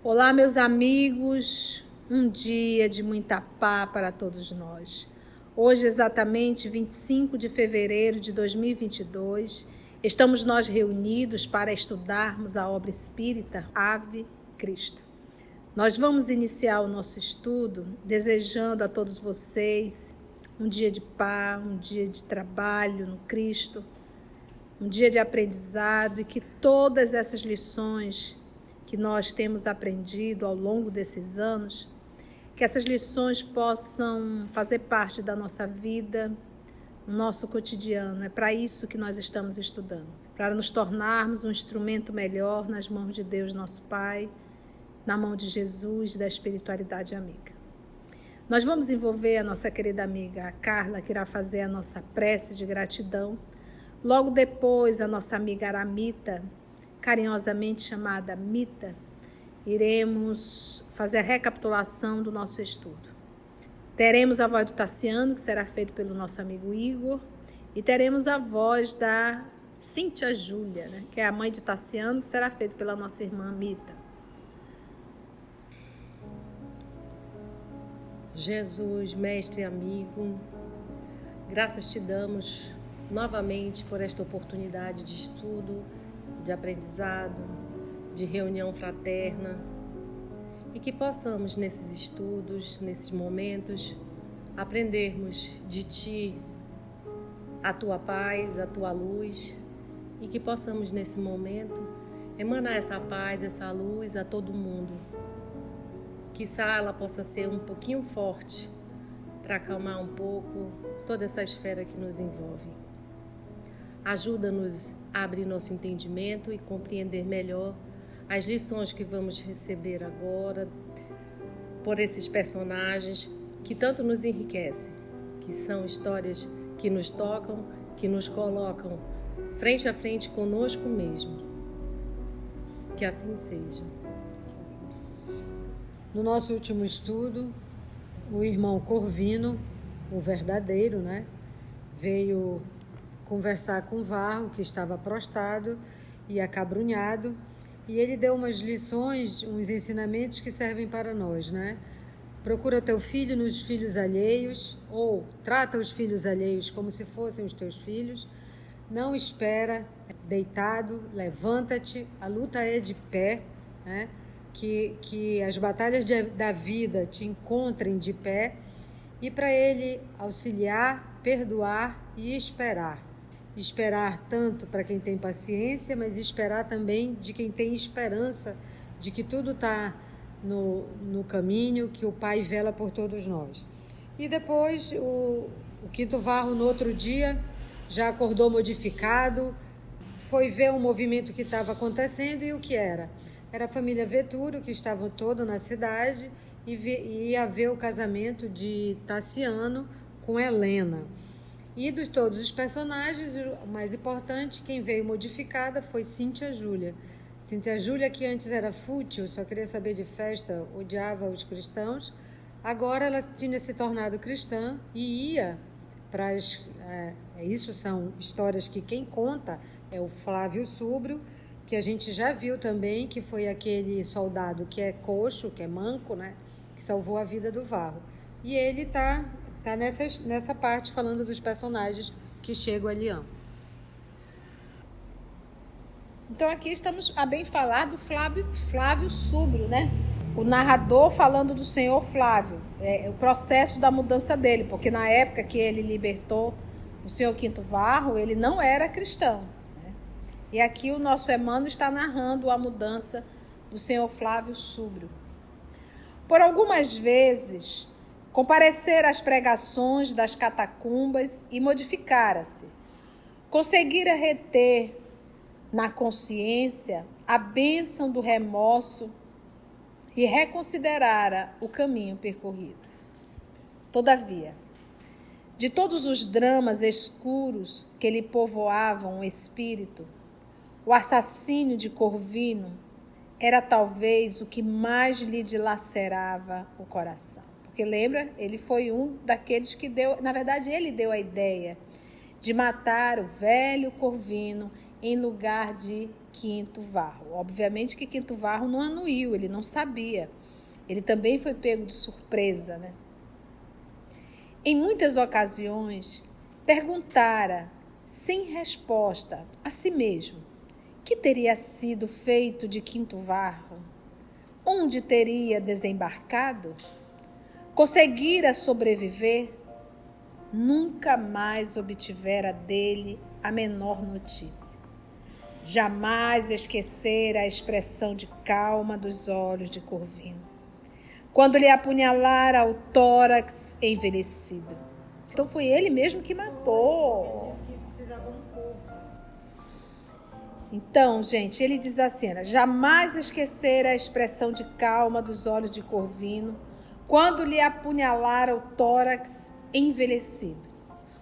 Olá, meus amigos, um dia de muita paz para todos nós. Hoje, exatamente 25 de fevereiro de 2022, estamos nós reunidos para estudarmos a obra espírita Ave Cristo. Nós vamos iniciar o nosso estudo desejando a todos vocês um dia de paz, um dia de trabalho no Cristo, um dia de aprendizado e que todas essas lições que nós temos aprendido ao longo desses anos, que essas lições possam fazer parte da nossa vida, no nosso cotidiano. É para isso que nós estamos estudando, para nos tornarmos um instrumento melhor nas mãos de Deus, nosso Pai, na mão de Jesus e da espiritualidade amiga. Nós vamos envolver a nossa querida amiga Carla, que irá fazer a nossa prece de gratidão. Logo depois, a nossa amiga Aramita, carinhosamente chamada Mita, iremos fazer a recapitulação do nosso estudo. Teremos a voz do Tassiano, que será feito pelo nosso amigo Igor, e teremos a voz da Cíntia Júlia, que é a mãe de Tassiano, que será feito pela nossa irmã Mita. Jesus, mestre e amigo, graças te damos novamente por esta oportunidade de estudo, de aprendizado, de reunião fraterna, e que possamos nesses estudos, nesses momentos, aprendermos de Ti a Tua paz, a Tua luz, e que possamos nesse momento emanar essa paz, essa luz a todo mundo. Quizá ela possa ser um pouquinho forte para acalmar um pouco toda essa esfera que nos envolve. Ajuda-nos a abrir nosso entendimento e compreender melhor as lições que vamos receber agora por esses personagens que tanto nos enriquecem, que são histórias que nos tocam, que nos colocam frente a frente conosco mesmo. Que assim seja. No nosso último estudo, o irmão Corvino, o verdadeiro, veio conversar com Varro, que estava prostrado e acabrunhado, e ele deu umas lições, uns ensinamentos que servem para nós, Procura teu filho nos filhos alheios, ou trata os filhos alheios como se fossem os teus filhos, não espera deitado, levanta-te, a luta é de pé, que as batalhas da vida te encontrem de pé, e para ele auxiliar, perdoar e esperar. Esperar tanto para quem tem paciência, mas esperar também de quem tem esperança de que tudo está no caminho, que o Pai vela por todos nós. E depois o Quinto Varro, no outro dia, já acordou modificado, foi ver um movimento que estava acontecendo e o que era? Era a família Vetúrio, que estavam toda na cidade, e ia ver o casamento de Tassiano com Helena. E de todos os personagens, o mais importante, quem veio modificada foi Cíntia Júlia. Cíntia Júlia, que antes era fútil, só queria saber de festa, odiava os cristãos. Agora ela tinha se tornado cristã e ia para as... isso são histórias que quem conta é o Flávio Súbrio, que a gente já viu também, que foi aquele soldado que é coxo, que é manco, que salvou a vida do Varro. E ele está nessa parte falando dos personagens que chegam ali. Então aqui estamos a bem falar do Flávio Súbrio, O narrador falando do senhor Flávio, o processo da mudança dele, porque na época que ele libertou o senhor Quinto Varro, ele não era cristão. E aqui o nosso Emmanuel está narrando a mudança do senhor Flávio Súbrio. Por algumas vezes, comparecer às pregações das catacumbas e modificara-se. Conseguira reter na consciência a bênção do remorso e reconsiderara o caminho percorrido. Todavia, de todos os dramas escuros que lhe povoavam o espírito, o assassínio de Corvino era talvez o que mais lhe dilacerava o coração. Porque lembra, ele foi um daqueles que deu, na verdade ele deu a ideia de matar o velho Corvino em lugar de Quinto Varro. Obviamente que Quinto Varro não anuiu, ele não sabia. Ele também foi pego de surpresa, né? Em muitas ocasiões, perguntara, sem resposta, a si mesmo, que teria sido feito de Quinto Varro? Onde teria desembarcado? Conseguira sobreviver? Nunca mais obtivera dele a menor notícia. Jamais esquecera a expressão de calma dos olhos de Corvino, quando lhe apunhalara o tórax envelhecido. Então foi ele mesmo que matou. Ele disse que precisava um corpo. Então, gente, ele diz assim, jamais esquecera a expressão de calma dos olhos de Corvino, quando lhe apunhalara o tórax envelhecido.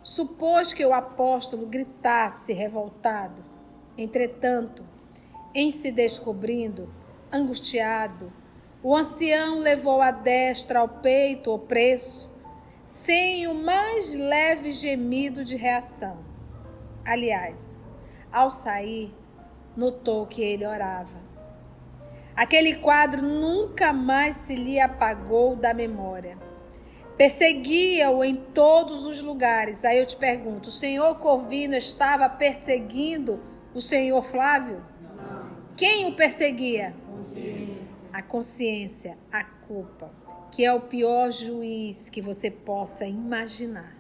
Supôs que o apóstolo gritasse revoltado. Entretanto, em se descobrindo, angustiado, o ancião levou a destra ao peito opresso, sem o mais leve gemido de reação. Aliás, ao sair, notou que ele orava. Aquele quadro nunca mais se lhe apagou da memória. Perseguia-o em todos os lugares. Aí eu te pergunto, o senhor Corvino estava perseguindo o senhor Flávio? Não. Quem o perseguia? Consciência. A consciência, a culpa, que é o pior juiz que você possa imaginar.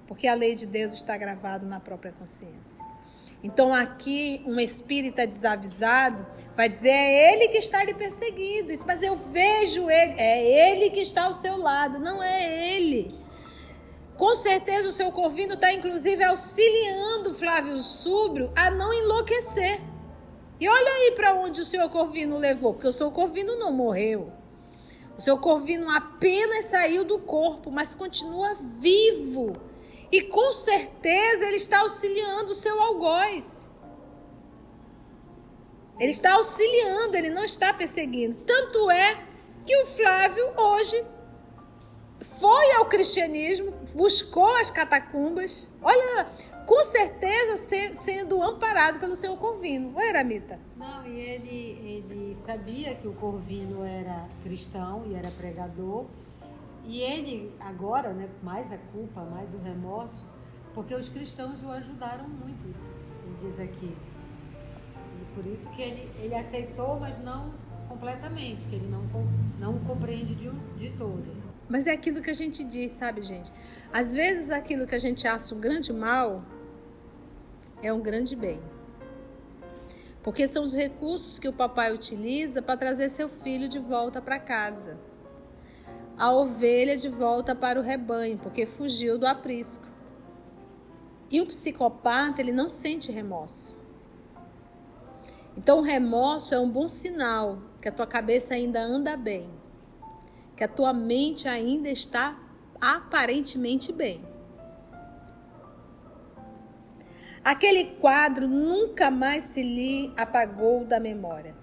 Porque a lei de Deus está gravada na própria consciência. Então aqui um espírita desavisado vai dizer, é ele que está lhe perseguindo, mas eu vejo ele, é ele que está ao seu lado, não é ele. Com certeza o seu Corvino está inclusive auxiliando Flávio Súbrio a não enlouquecer. E olha aí para onde o seu Corvino levou, porque o seu Corvino não morreu. O seu Corvino apenas saiu do corpo, mas continua vivo. E com certeza ele está auxiliando o seu algoz. Ele está auxiliando, ele não está perseguindo. Tanto é que o Flávio hoje foi ao cristianismo, buscou as catacumbas. Olha, com certeza sendo amparado pelo seu Corvino. Oi, Eramita? Não, e ele sabia que o Corvino era cristão e era pregador. E ele agora, né, mais a culpa, mais o remorso, porque os cristãos o ajudaram muito, ele diz aqui. E por isso que ele aceitou, mas não completamente, que ele não o compreende de todo. Mas é aquilo que a gente diz, sabe, gente? Às vezes aquilo que a gente acha um grande mal é um grande bem. Porque são os recursos que o papai utiliza para trazer seu filho de volta para casa. A ovelha de volta para o rebanho, porque fugiu do aprisco. E o psicopata, ele não sente remorso. Então, o remorso é um bom sinal que a tua cabeça ainda anda bem, que a tua mente ainda está aparentemente bem. Aquele quadro nunca mais se lhe apagou da memória.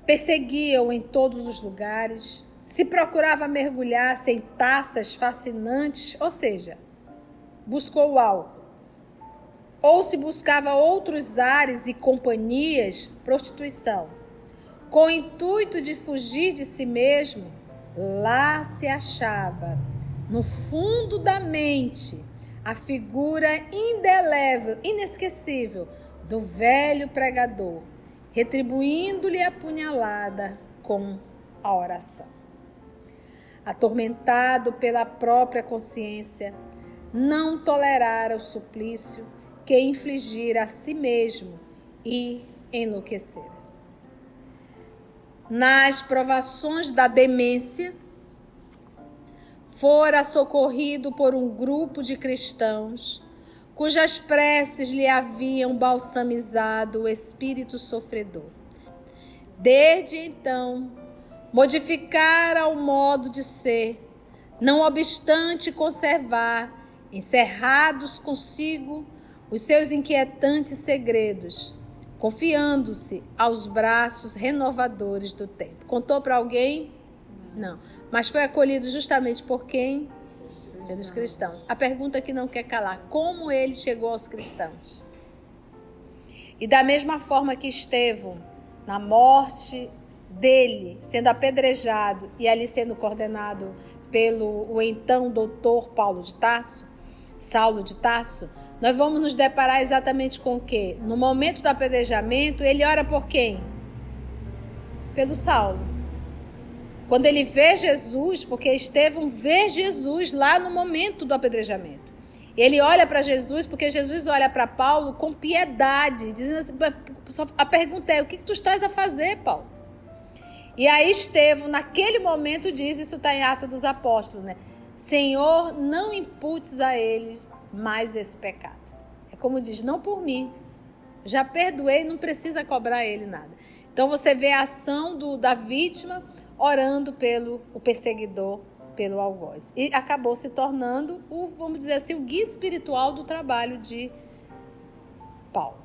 Perseguia-o em todos os lugares, se procurava mergulhar-se em taças fascinantes, ou seja, buscou o álcool. Ou se buscava outros ares e companhias, prostituição. Com o intuito de fugir de si mesmo, lá se achava, no fundo da mente, a figura indelével, inesquecível do velho pregador, retribuindo-lhe a punhalada com a oração. Atormentado pela própria consciência, não tolerara o suplício que infligira a si mesmo e enlouquecera. Nas provações da demência, fora socorrido por um grupo de cristãos, cujas preces lhe haviam balsamizado o espírito sofredor. Desde então, modificara o modo de ser, não obstante conservar, encerrados consigo, os seus inquietantes segredos, confiando-se aos braços renovadores do tempo. Contou para alguém? Não. Mas foi acolhido justamente por quem? Pelos cristãos. A pergunta que não quer calar: como ele chegou aos cristãos? E da mesma forma que Estevão, na morte dele, sendo apedrejado e ali sendo condenado pelo então doutor Saulo de Tarso, nós vamos nos deparar exatamente com o quê? No momento do apedrejamento, ele ora por quem? Pelo Saulo. Quando ele vê Jesus, porque Estevão vê Jesus lá no momento do apedrejamento. Ele olha para Jesus, porque Jesus olha para Paulo com piedade, dizendo assim, a pergunta é: o que tu estás a fazer, Paulo? E aí Estevão, naquele momento, diz, isso está em Atos dos Apóstolos, né? Senhor, não imputes a eles mais esse pecado. É como diz, não por mim. Já perdoei, não precisa cobrar ele nada. Então você vê a ação da vítima orando pelo o perseguidor, pelo algoz. E acabou se tornando, vamos dizer assim, o guia espiritual do trabalho de Paulo,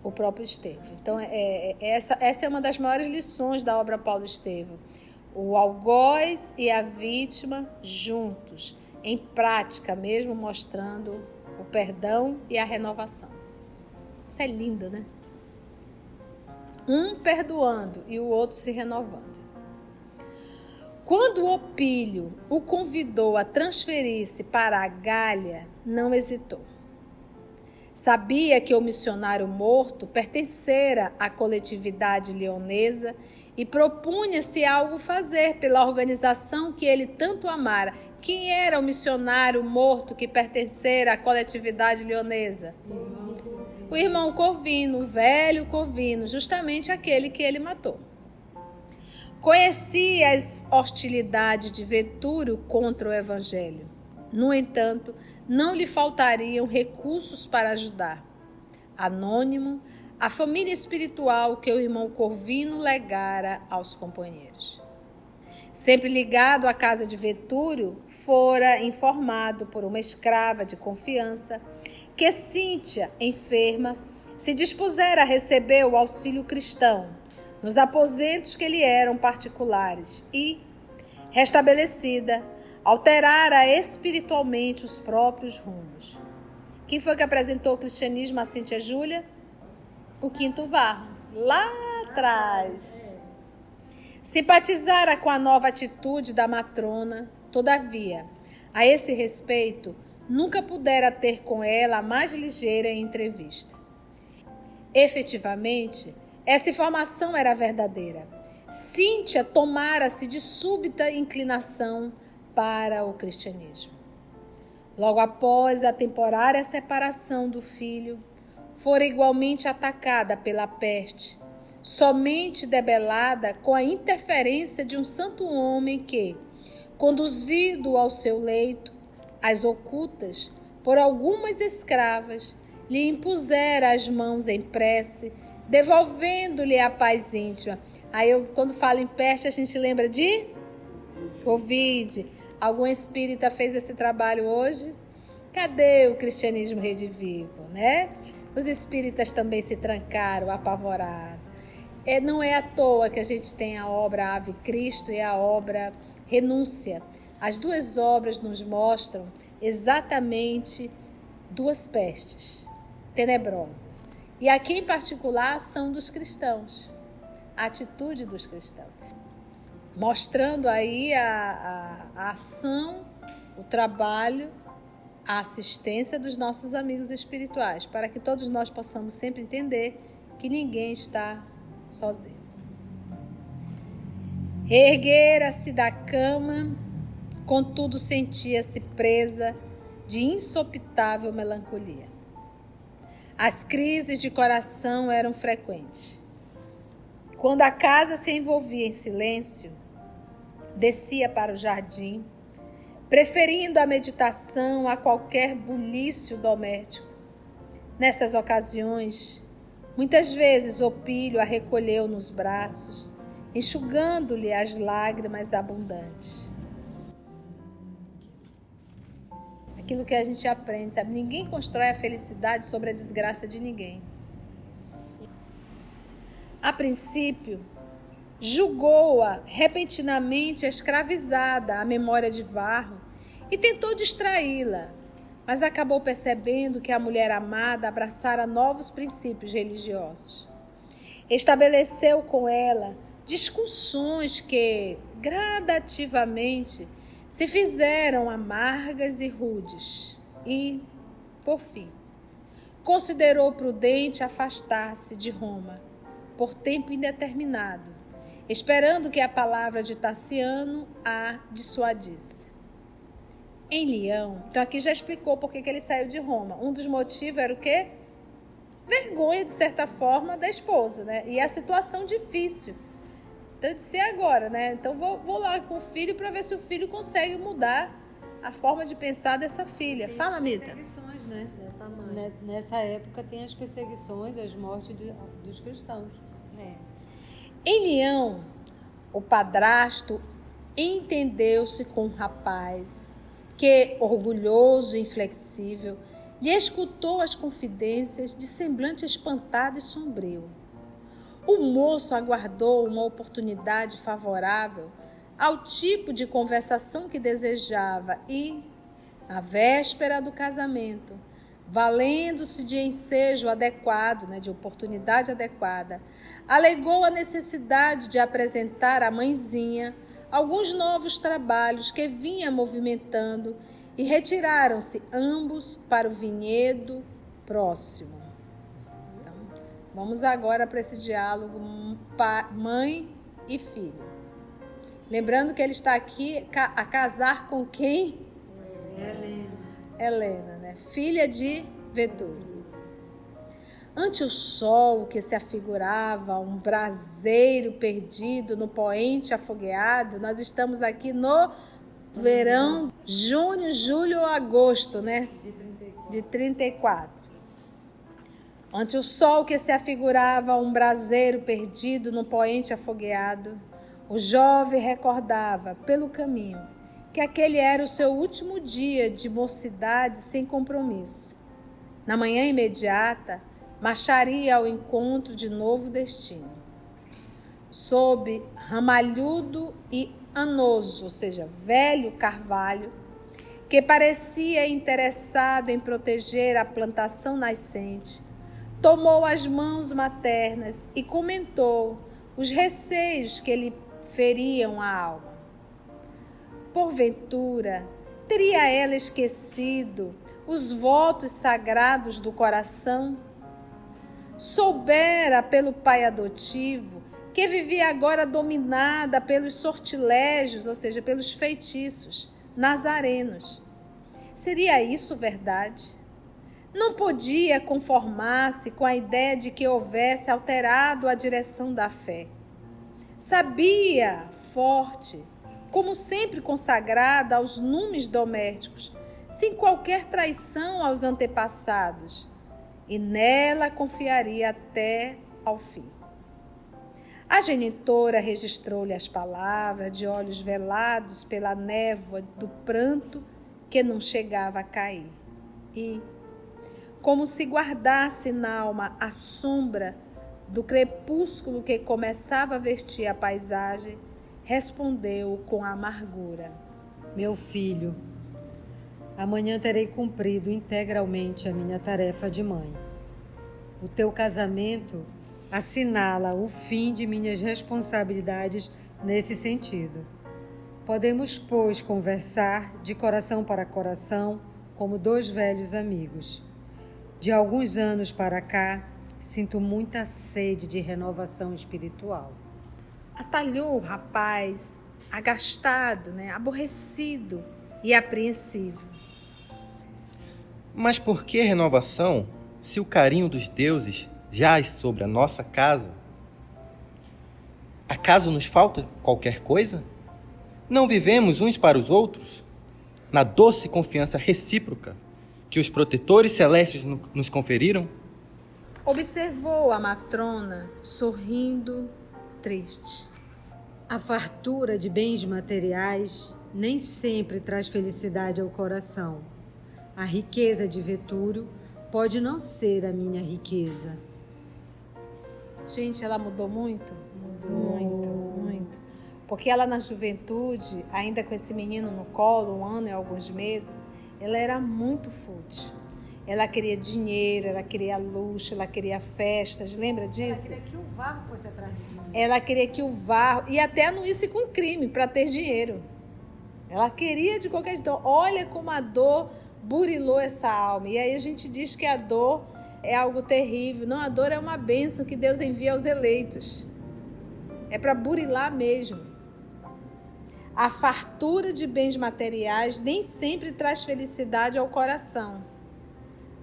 o próprio Estevão. Então, essa é uma das maiores lições da obra Paulo Estevão. O algoz e a vítima juntos, em prática mesmo, mostrando o perdão e a renovação. Isso é lindo, né? Um perdoando e o outro se renovando. Quando Opílio o convidou a transferir-se para a Gália, não hesitou. Sabia que o missionário morto pertencera à coletividade leonesa e propunha-se algo fazer pela organização que ele tanto amara. Quem era o missionário morto que pertencera à coletividade leonesa? O irmão Corvino, o velho Corvino, justamente aquele que ele matou. Conhecia as hostilidades de Vetúrio contra o evangelho. No entanto, não lhe faltariam recursos para ajudar. Anônimo, a família espiritual que o irmão Corvino legara aos companheiros. Sempre ligado à casa de Vetúrio, fora informado por uma escrava de confiança que Cíntia, enferma, se dispusera a receber o auxílio cristão nos aposentos que lhe eram particulares e, restabelecida, alterara espiritualmente os próprios rumos. Quem foi que apresentou o cristianismo a Cíntia Júlia? O Quinto Varro, lá atrás. Simpatizara com a nova atitude da matrona, todavia, a esse respeito, nunca pudera ter com ela a mais ligeira entrevista. Efetivamente, essa informação era verdadeira. Cíntia tomara-se de súbita inclinação para o cristianismo. Logo após a temporária separação do filho, fora igualmente atacada pela peste, somente debelada com a interferência de um santo homem que, conduzido ao seu leito, às ocultas, por algumas escravas, lhe impusera as mãos em prece, devolvendo-lhe a paz íntima. Aí, quando falo em peste, a gente lembra de Covid. Algum espírita fez esse trabalho hoje? Cadê o cristianismo redivivo, né? Os espíritas também se trancaram, apavorados. Não é à toa que a gente tem a obra Ave Cristo e a obra Renúncia. As duas obras nos mostram exatamente duas pestes tenebrosas. E aqui em particular a ação dos cristãos, a atitude dos cristãos. Mostrando aí a ação, o trabalho, a assistência dos nossos amigos espirituais, para que todos nós possamos sempre entender que ninguém está sozinho. Erguera-se da cama, contudo sentia-se presa de insopitável melancolia. As crises de coração eram frequentes. Quando a casa se envolvia em silêncio, descia para o jardim, preferindo a meditação a qualquer bulício doméstico. Nessas ocasiões, muitas vezes Opílio a recolheu nos braços, enxugando-lhe as lágrimas abundantes. Aquilo que a gente aprende, sabe? Ninguém constrói a felicidade sobre a desgraça de ninguém. princípio, julgou-a repentinamente escravizada à memória de Varro e tentou distraí-la, mas acabou percebendo que a mulher amada abraçara novos princípios religiosos. Estabeleceu com ela discussões que, gradativamente, se fizeram amargas e rudes e, por fim, considerou prudente afastar-se de Roma por tempo indeterminado, esperando que a palavra de Tassiano a dissuadisse. Em Leão, então aqui já explicou por que ele saiu de Roma. Um dos motivos era o quê? Vergonha, de certa forma, da esposa, né? E a situação difícil. Então eu disse agora, né? Então vou lá com o filho para ver se o filho consegue mudar a forma de pensar dessa filha. Tem Fala, as Mita. Perseguições, né? Dessa mãe. Nessa época tem as perseguições, as mortes dos cristãos. Em Leão, o padrasto entendeu-se com o rapaz que, orgulhoso e inflexível, lhe escutou as confidências de semblante espantado e sombrio. O moço aguardou uma oportunidade favorável ao tipo de conversação que desejava e, na véspera do casamento, valendo-se de ensejo adequado, de oportunidade adequada, alegou a necessidade de apresentar à mãezinha alguns novos trabalhos que vinha movimentando e retiraram-se ambos para o vinhedo próximo. Então, vamos agora para esse diálogo mãe e filho. Lembrando que ele está aqui a casar com quem? Helena, filha de Vetúrio. Ante o sol que se afigurava um braseiro perdido no poente afogueado, nós estamos aqui no verão, junho, julho ou agosto, De 34. Ante o sol que se afigurava um braseiro perdido no poente afogueado, o jovem recordava, pelo caminho, que aquele era o seu último dia de mocidade sem compromisso. Na manhã imediata, marcharia ao encontro de novo destino. Sob ramalhudo e anoso, ou seja, velho carvalho, que parecia interessado em proteger a plantação nascente, tomou as mãos maternas e comentou os receios que lhe feriam a alma. Porventura, teria ela esquecido os votos sagrados do coração? Soubera pelo pai adotivo que vivia agora dominada pelos sortilégios, ou seja, pelos feitiços nazarenos. Seria isso verdade? Não podia conformar-se com a ideia de que houvesse alterado a direção da fé. Sabia, forte, como sempre consagrada aos numes domésticos, sem qualquer traição aos antepassados, e nela confiaria até ao fim. A genitora registrou-lhe as palavras, de olhos velados pela névoa do pranto que não chegava a cair. E, como se guardasse na alma a sombra do crepúsculo que começava a vestir a paisagem, respondeu com amargura: Meu filho, amanhã terei cumprido integralmente a minha tarefa de mãe. O teu casamento assinala o fim de minhas responsabilidades nesse sentido. Podemos, pois, conversar de coração para coração como dois velhos amigos. De alguns anos para cá, sinto muita sede de renovação espiritual. Atalhou o rapaz, agastado, aborrecido e apreensivo. Mas por que renovação, se o carinho dos deuses jaz sobre a nossa casa? Acaso nos falta qualquer coisa? Não vivemos uns para os outros? Na doce confiança recíproca que os protetores celestes nos conferiram? Observou a matrona, sorrindo, triste. A fartura de bens materiais nem sempre traz felicidade ao coração. A riqueza de Vetúrio pode não ser a minha riqueza. Gente, ela mudou muito? Muito, muito. Porque ela na juventude, ainda com esse menino no colo, 1 ano e alguns meses, ela era muito fútil. Ela queria dinheiro, ela queria luxo, ela queria festas. Lembra disso? Ela queria que o varro fosse atrás de dinheiro. Ela queria que o varro... E até anuísse com crime para ter dinheiro. Ela queria de qualquer jeito. Olha como a dor burilou essa alma. E aí a gente diz que a dor é algo terrível. Não, a dor é uma bênção que Deus envia aos eleitos. É para burilar mesmo. A fartura de bens materiais nem sempre traz felicidade ao coração.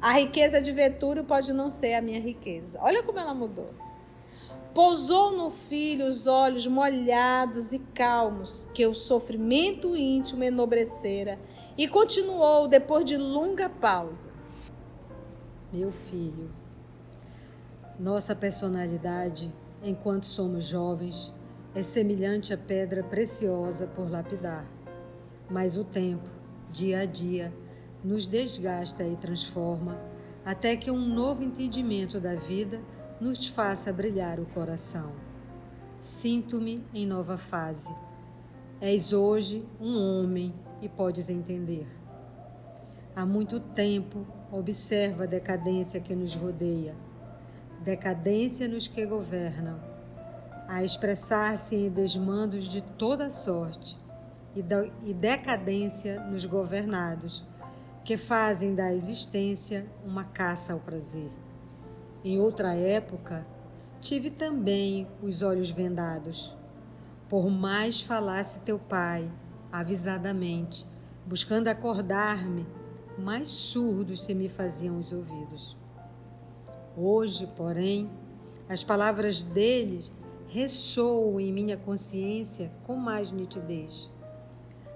A riqueza de Vetúrio pode não ser a minha riqueza. Olha como ela mudou. Pousou no filho os olhos molhados e calmos, que o sofrimento íntimo enobrecera, e continuou depois de longa pausa. Meu filho, nossa personalidade, enquanto somos jovens, é semelhante à pedra preciosa por lapidar. Mas o tempo, dia a dia, nos desgasta e transforma, até que um novo entendimento da vida nos faça brilhar o coração. Sinto-me em nova fase. És hoje um homem e podes entender. Há muito tempo observo a decadência que nos rodeia, decadência nos que governam, a expressar-se em desmandos de toda sorte, e decadência nos governados, que fazem da existência uma caça ao prazer. Em outra época, tive também os olhos vendados. Por mais falasse teu pai, avisadamente, buscando acordar-me, mais surdos se me faziam os ouvidos. Hoje, porém, as palavras deles ressoam em minha consciência com mais nitidez.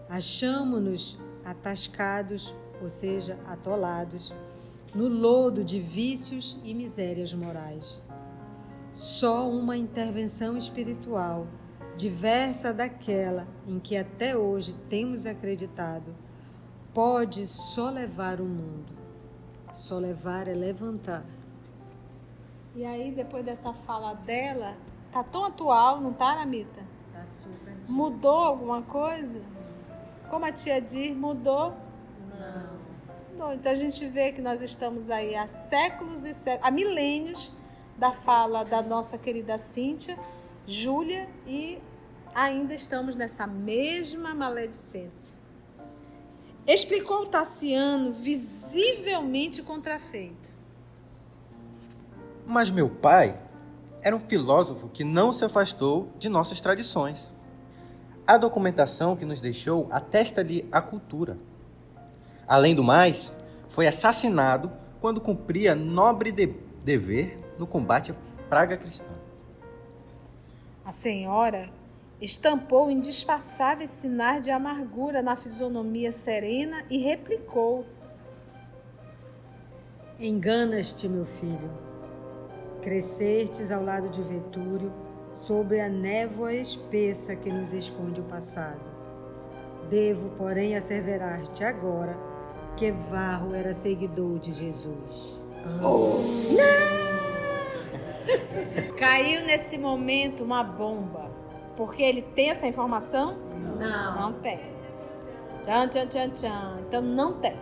Achamo-nos atascados, ou seja, atolados, no lodo de vícios e misérias morais. Só uma intervenção espiritual, diversa daquela em que até hoje temos acreditado, pode solevar o mundo. Solevar é levantar. E aí, depois dessa fala dela, tá tão atual, não tá, Namita? Tá super. Mudou alguma coisa? Como a tia diz, mudou? Não. Então a gente vê que nós estamos aí há séculos e séculos, há milênios da fala da nossa querida Cíntia, Júlia, e ainda estamos nessa mesma maledicência. Explicou Tassiano, visivelmente contrafeito. Mas meu pai era um filósofo que não se afastou de nossas tradições. A documentação que nos deixou atesta-lhe a cultura. Além do mais, foi assassinado quando cumpria nobre dever no combate à praga cristã. A senhora estampou indisfarçáveis sinais de amargura na fisionomia serena e replicou. Enganas-te, meu filho. Crescertes ao lado de Vetúrio, sobre a névoa espessa que nos esconde o passado. Devo, porém, asseverar-te agora que Varro era seguidor de Jesus. Não! Caiu nesse momento uma bomba. Porque ele tem essa informação? Não. Não tem. Tchan, tchan, tchan, tchan. Então não tem.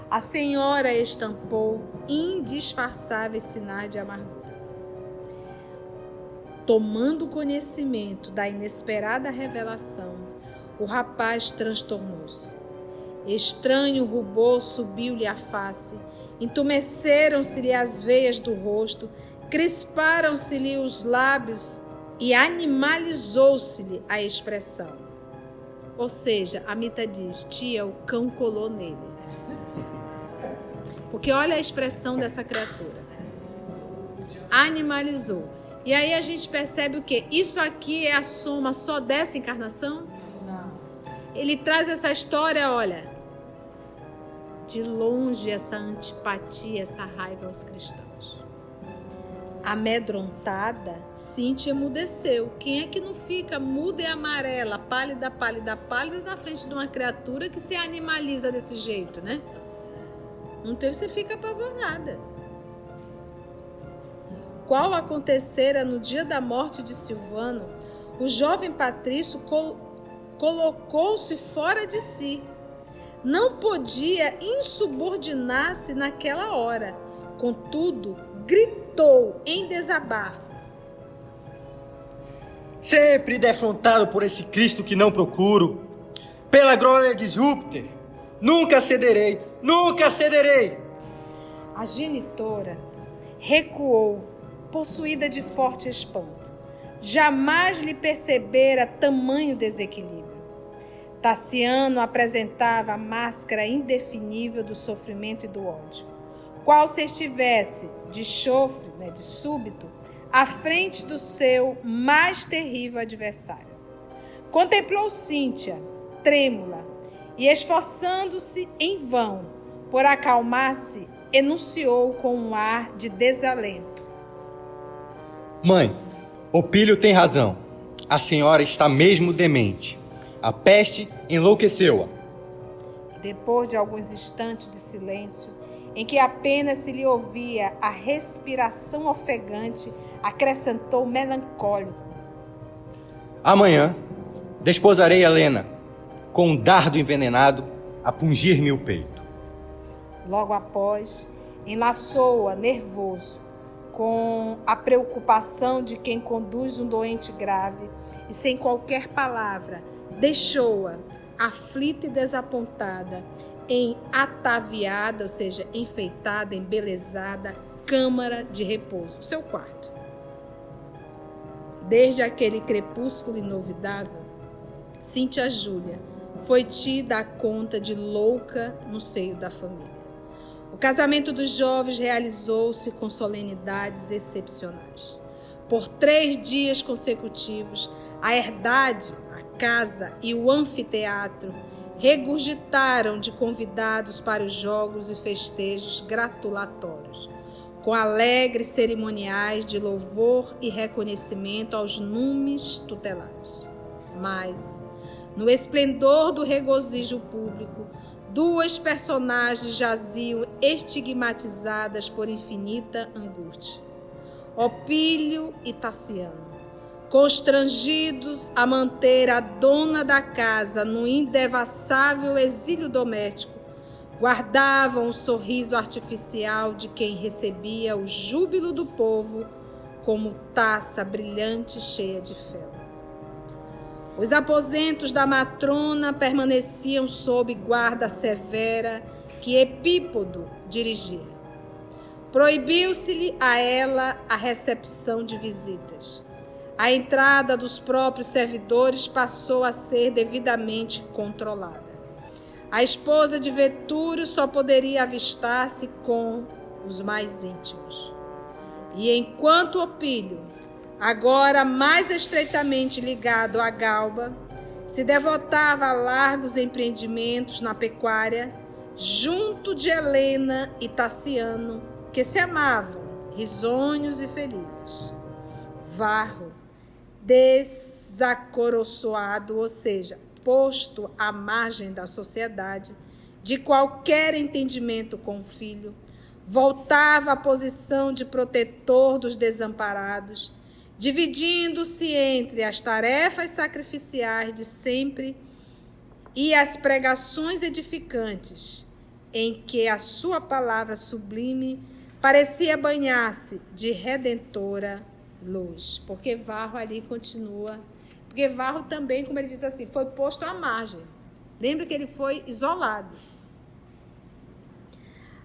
A senhora estampou indisfarçáveis sinais de amargura. Tomando conhecimento da inesperada revelação, o rapaz transtornou-se. Estranho rubor subiu-lhe à face, entumeceram-se-lhe as veias do rosto, crisparam-se-lhe os lábios e animalizou-se-lhe a expressão. Ou seja, a Mita diz, tia, o cão colou nele. Porque olha a expressão dessa criatura. Animalizou. E aí a gente percebe o quê? Isso aqui é a soma só dessa encarnação? Não. Ele traz essa história, olha, de longe essa antipatia, essa raiva aos cristãos. Amedrontada, Cíntia emudeceu. Quem é que não fica muda e amarela, pálida, pálida, pálida na frente de uma criatura que se animaliza desse jeito, né? Não teve, você fica apavorada. qual acontecera no dia da morte de Silvano, o jovem patrício colocou-se fora de si. Não podia insubordinar-se naquela hora. Contudo, gritou em desabafo: sempre defrontado por esse Cristo que não procuro, pela glória de Júpiter, nunca cederei, nunca cederei. A genitora recuou, possuída de forte espanto. Jamais lhe percebera tamanho desequilíbrio. Tassiano apresentava a máscara indefinível do sofrimento e do ódio, qual se estivesse de chofre, de súbito, à frente do seu mais terrível adversário. Contemplou Cíntia, trêmula, e esforçando-se em vão por acalmar-se, enunciou com um ar de desalento: Mãe, Opílio tem razão. A senhora está mesmo demente. A peste enlouqueceu-a. Depois de alguns instantes de silêncio, em que apenas se lhe ouvia a respiração ofegante, acrescentou melancólico: Amanhã desposarei Helena, com um dardo envenenado a pungir-me o peito. Logo após, enlaçou-a nervoso, com a preocupação de quem conduz um doente grave, e sem qualquer palavra, deixou-a, aflita e desapontada, em ataviada, ou seja, enfeitada, embelezada, câmara de repouso, seu quarto. Desde aquele crepúsculo inovidável, Cíntia Júlia foi tida à conta de louca no seio da família. O casamento dos jovens realizou-se com solenidades excepcionais. Por 3 dias consecutivos, a herdade, a casa e o anfiteatro regurgitaram de convidados para os jogos e festejos gratulatórios, com alegres cerimoniais de louvor e reconhecimento aos numes tutelares. Mas, no esplendor do regozijo público, 2 personagens jaziam estigmatizadas por infinita angústia: Opílio e Tassiano, constrangidos a manter a dona da casa no indevassável exílio doméstico, guardavam o sorriso artificial de quem recebia o júbilo do povo como taça brilhante cheia de fel. Os aposentos da matrona permaneciam sob guarda severa que Epípodo dirigia. Proibiu-se-lhe a ela a recepção de visitas. A entrada dos próprios servidores passou a ser devidamente controlada. A esposa de Vetúrio só poderia avistar-se com os mais íntimos. E enquanto Opílio, agora mais estreitamente ligado à Galba, se devotava a largos empreendimentos na pecuária, junto de Helena e Tassiano, que se amavam, risonhos e felizes. Varro, desacoroçoado, ou seja, posto à margem da sociedade, de qualquer entendimento com o filho, voltava à posição de protetor dos desamparados, dividindo-se entre as tarefas sacrificiais de sempre e as pregações edificantes, em que a sua palavra sublime parecia banhar-se de redentora luz. Porque Varro ali continua, porque Varro também, como ele diz assim, foi posto à margem. Lembra que ele foi isolado.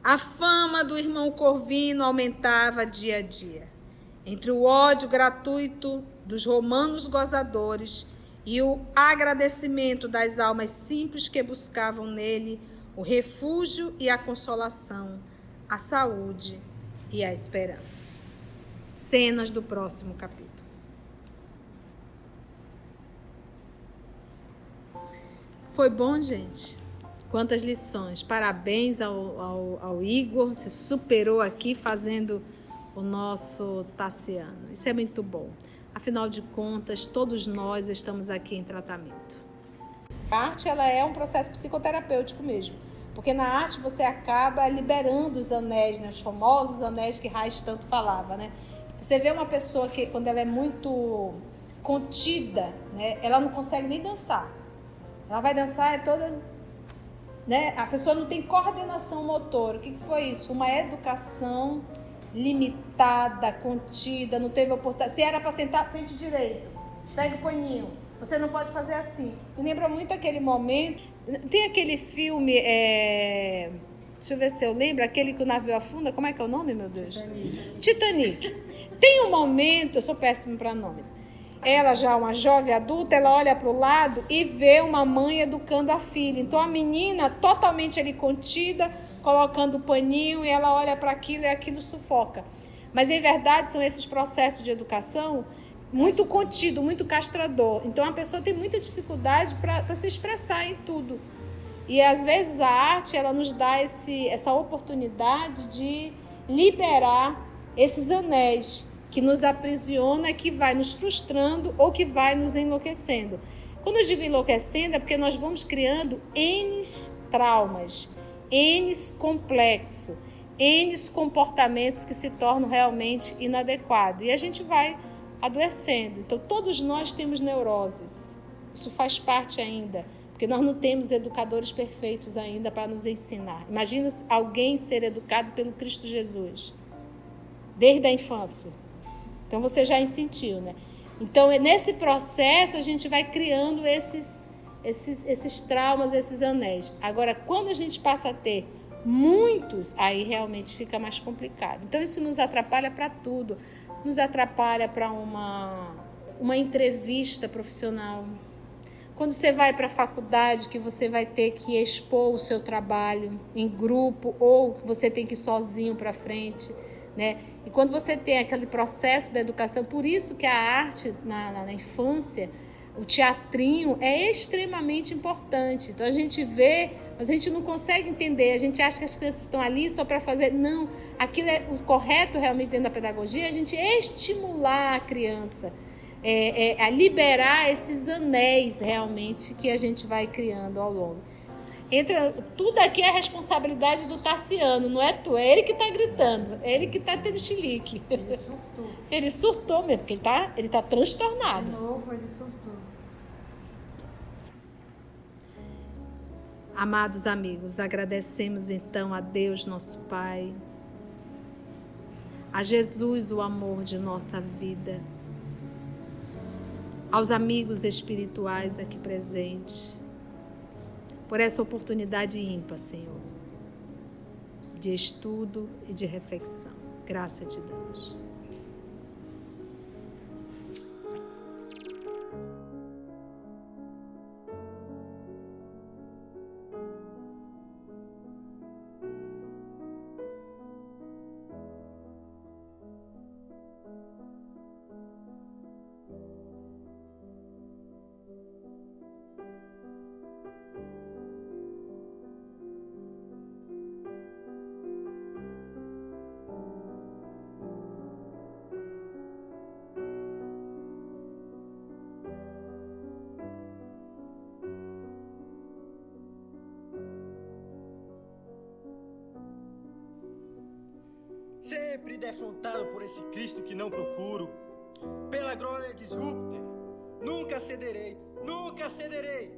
A fama do irmão Corvino aumentava dia a dia. Entre o ódio gratuito dos romanos gozadores e o agradecimento das almas simples que buscavam nele o refúgio e a consolação, a saúde e a esperança. Cenas do próximo capítulo. Foi bom, gente? Quantas lições. Parabéns ao Igor, se superou aqui fazendo o nosso Tassiano. Isso é muito bom. Afinal de contas, todos nós estamos aqui em tratamento. A arte, ela é um processo psicoterapêutico mesmo. Porque na arte você acaba liberando os anéis, né? Os famosos anéis que Reich tanto falava, né? Você vê uma pessoa que, quando ela é muito contida, né, ela não consegue nem dançar. Ela vai dançar, é toda... Né? A pessoa não tem coordenação motora. O que foi isso? Uma educação limitada, contida, não teve oportunidade. Se era para sentar, sente direito. Pega o paninho. Você não pode fazer assim. Me lembra muito aquele momento. Tem aquele filme, deixa eu ver se eu lembro, aquele que o navio afunda. Como é que é o nome, meu Deus? Titanic. Tem um momento, eu sou péssima para nome. Ela já uma jovem adulta, ela olha para o lado e vê uma mãe educando a filha. Então a menina totalmente ali contida, colocando o paninho, e ela olha para aquilo e aquilo sufoca. Mas em verdade são esses processos de educação muito contido, muito castrador. Então a pessoa tem muita dificuldade para se expressar em tudo. E às vezes a arte ela nos dá essa oportunidade de liberar esses anéis que nos aprisiona, que vai nos frustrando ou que vai nos enlouquecendo. Quando eu digo enlouquecendo é porque nós vamos criando N traumas, N complexos, N comportamentos que se tornam realmente inadequados. E a gente vai adoecendo. Então todos nós temos neuroses. Isso faz parte ainda, porque nós não temos educadores perfeitos ainda para nos ensinar. Imagina alguém ser educado pelo Cristo Jesus, desde a infância. Então você já sentiu, né? Então nesse processo a gente vai criando esses traumas, esses anéis. Agora, quando a gente passa a ter muitos, aí realmente fica mais complicado. Então isso nos atrapalha para tudo. Nos atrapalha para uma entrevista profissional. Quando você vai para a faculdade, que você vai ter que expor o seu trabalho em grupo, ou você tem que ir sozinho para frente, né? E quando você tem aquele processo da educação, por isso que a arte na infância, o teatrinho é extremamente importante. Então a gente vê, mas a gente não consegue entender, a gente acha que as crianças estão ali só para fazer. Não, aquilo é o correto realmente dentro da pedagogia, a gente estimular a criança a liberar esses anéis realmente que a gente vai criando ao longo. Tudo aqui é responsabilidade do Tarciano, não é tu, é ele que está gritando, é ele que está tendo chilique. Ele surtou. Ele surtou mesmo, porque ele tá transtornado. De novo, ele surtou. Amados amigos, agradecemos então a Deus, nosso Pai, a Jesus, o amor de nossa vida, aos amigos espirituais aqui presentes, por essa oportunidade ímpar, Senhor, de estudo e de reflexão. Graça te damos. Sempre defrontado por esse Cristo que não procuro, pela glória de Júpiter, nunca cederei, nunca cederei.